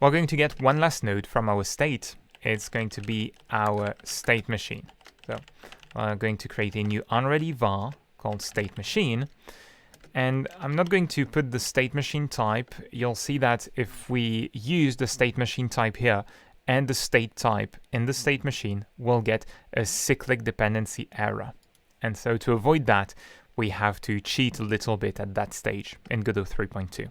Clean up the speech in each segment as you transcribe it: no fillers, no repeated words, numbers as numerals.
We're going to get one last node from our state. It's going to be our state machine. So we're going to create a new unready var called state machine. And I'm not going to put the state machine type. You'll see that if we use the state machine type here and the state type in the state machine, we'll get a cyclic dependency error. And so to avoid that, we have to cheat a little bit at that stage in Godot 3.2.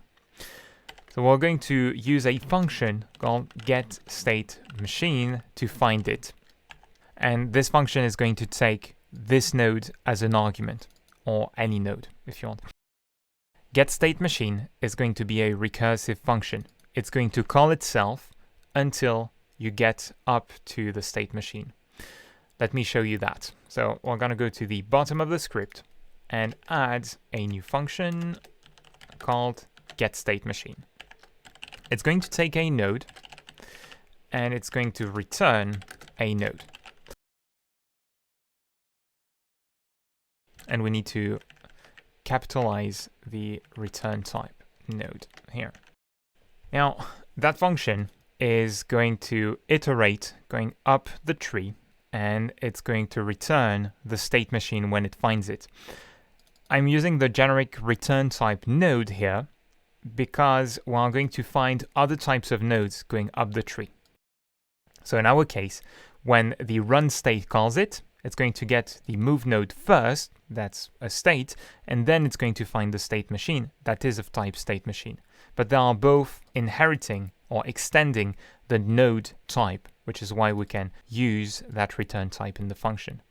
So we're going to use a function called getStateMachine to find it. And this function is going to take this node as an argument, or any node if you want. GetStateMachine is going to be a recursive function. It's going to call itself until you get up to the state machine. Let me show you that. So we're going to go to the bottom of the script and add a new function called getStateMachine. It's going to take a node and it's going to return a node. And we need to capitalize the return type node here. Now, that function is going to iterate going up the tree, and it's going to return the state machine when it finds it. I'm using the generic return type node here because we're going to find other types of nodes going up the tree. So in our case, when the run state calls it, it's going to get the move node first, that's a state, and then it's going to find the state machine, that is of type state machine. But they are both inheriting or extending the node type, which is why we can use that return type in the function.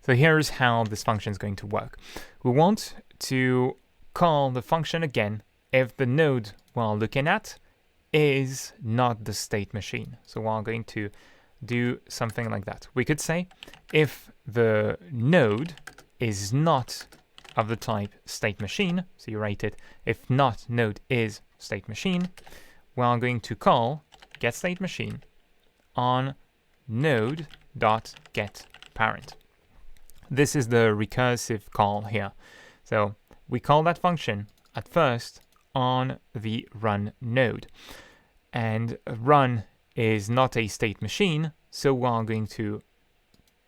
So here's how this function is going to work. We want to call the function again if the node we're looking at is not the state machine. So we're going to do something like that. We could say if the node is not of the type state machine, so you write it, if not node is state machine, we are going to call getStateMachine on node.getParent. This is the recursive call here. So we call that function at first on the run node. And run is not a state machine, so we are going to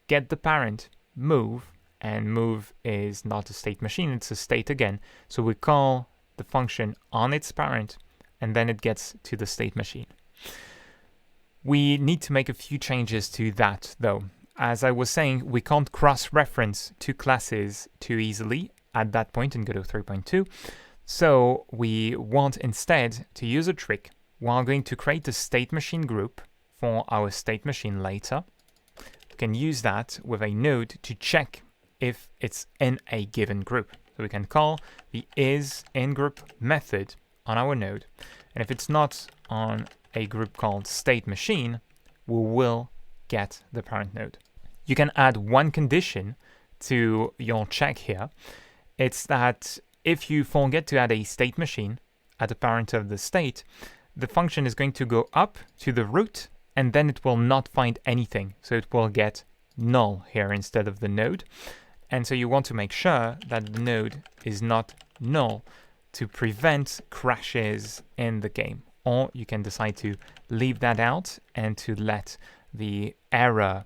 get the parent move, and move is not a state machine, it's a state again. So we call the function on its parent, and then it gets to the state machine. We need to make a few changes to that though. As I was saying, we can't cross-reference two classes too easily at that point in Godot 3.2. So we want instead to use a trick. We're going to create a state machine group for our state machine later. We can use that with a node to check if it's in a given group. So we can call the isInGroup method on our node. And if it's not on a group called state machine, we will get the parent node. You can add one condition to your check here. It's that if you forget to add a state machine at the parent of the state, the function is going to go up to the root and then it will not find anything. So it will get null here instead of the node. And so you want to make sure that the node is not null to prevent crashes in the game. Or you can decide to leave that out and to let the error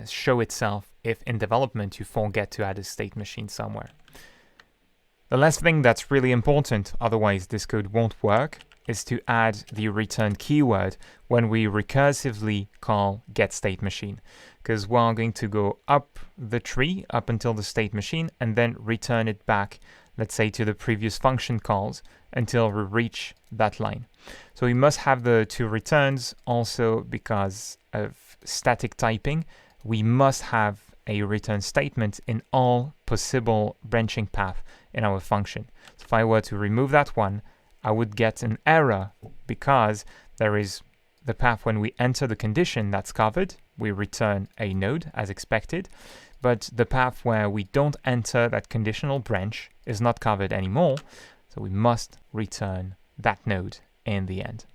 show itself if in development you forget to add a state machine somewhere. The last thing that's really important, otherwise this code won't work, is to add the return keyword when we recursively call getStateMachine, because we're going to go up the tree up until the state machine and then return it back, let's say, to the previous function calls until we reach that line. So we must have the two returns also because of static typing. We must have a return statement in all possible branching paths in our function. So if I were to remove that one, I would get an error because there is the path when we enter the condition that's covered, we return a node as expected, but the path where we don't enter that conditional branch is not covered anymore, so we must return that node in the end.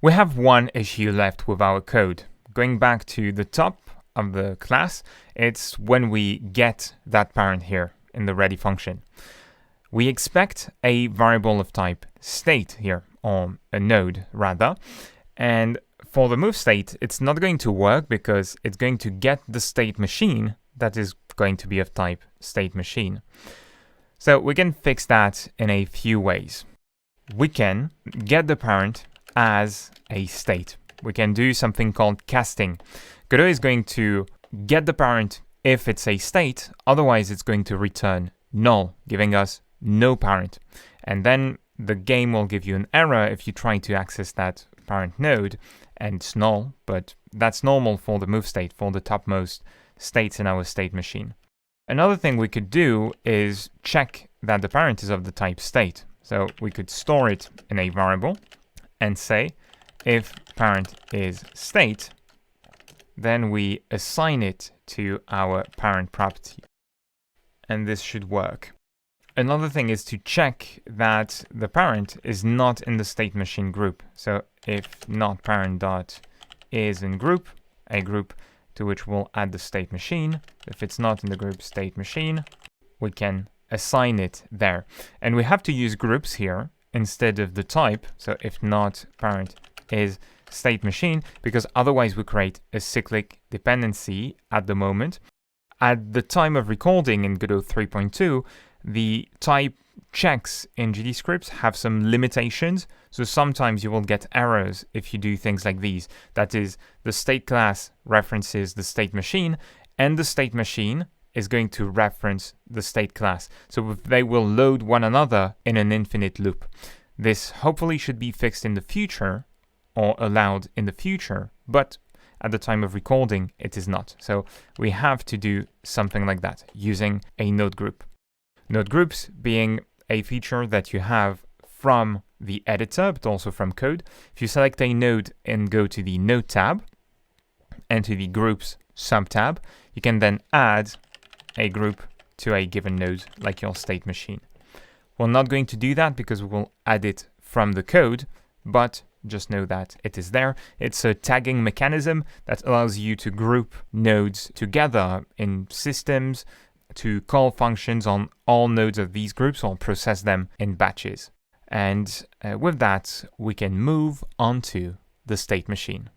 We have one issue left with our code. Going back to the top of the class, it's when we get that parent here in the ready function. We expect a variable of type state here, or a node rather. And for the move state, it's not going to work because it's going to get the state machine that is going to be of type state machine. So we can fix that in a few ways. We can get the parent as a state. We can do something called casting. Godot is going to get the parent if it's a state, otherwise it's going to return null, giving us no parent. And then the game will give you an error if you try to access that parent node, and it's null, but that's normal for the move state, for the topmost states in our state machine. Another thing we could do is check that the parent is of the type state. So we could store it in a variable and say if parent is state, then we assign it to our parent property. And this should work. Another thing is to check that the parent is not in the state machine group. So if not parent dot is in group, a group to which we'll add the state machine. If it's not in the group state machine, we can assign it there. And we have to use groups here instead of the type. So if not parent is state machine, because otherwise we create a cyclic dependency at the moment. At the time of recording in Godot 3.2, the type checks in GDScripts have some limitations. So sometimes you will get errors if you do things like these. That is, the state class references the state machine, and the state machine is going to reference the state class. So they will load one another in an infinite loop. This hopefully should be fixed in the future, or allowed in the future, but at the time of recording, it is not. So we have to do something like that using a node group. Node groups being a feature that you have from the editor, but also from code. If you select a node and go to the node tab and to the groups subtab, you can then add a group to a given node, like your state machine. We're not going to do that because we will add it from the code, but just know that it is there. It's a tagging mechanism that allows you to group nodes together in systems, to call functions on all nodes of these groups or process them in batches. And with that, we can move on to the state machine.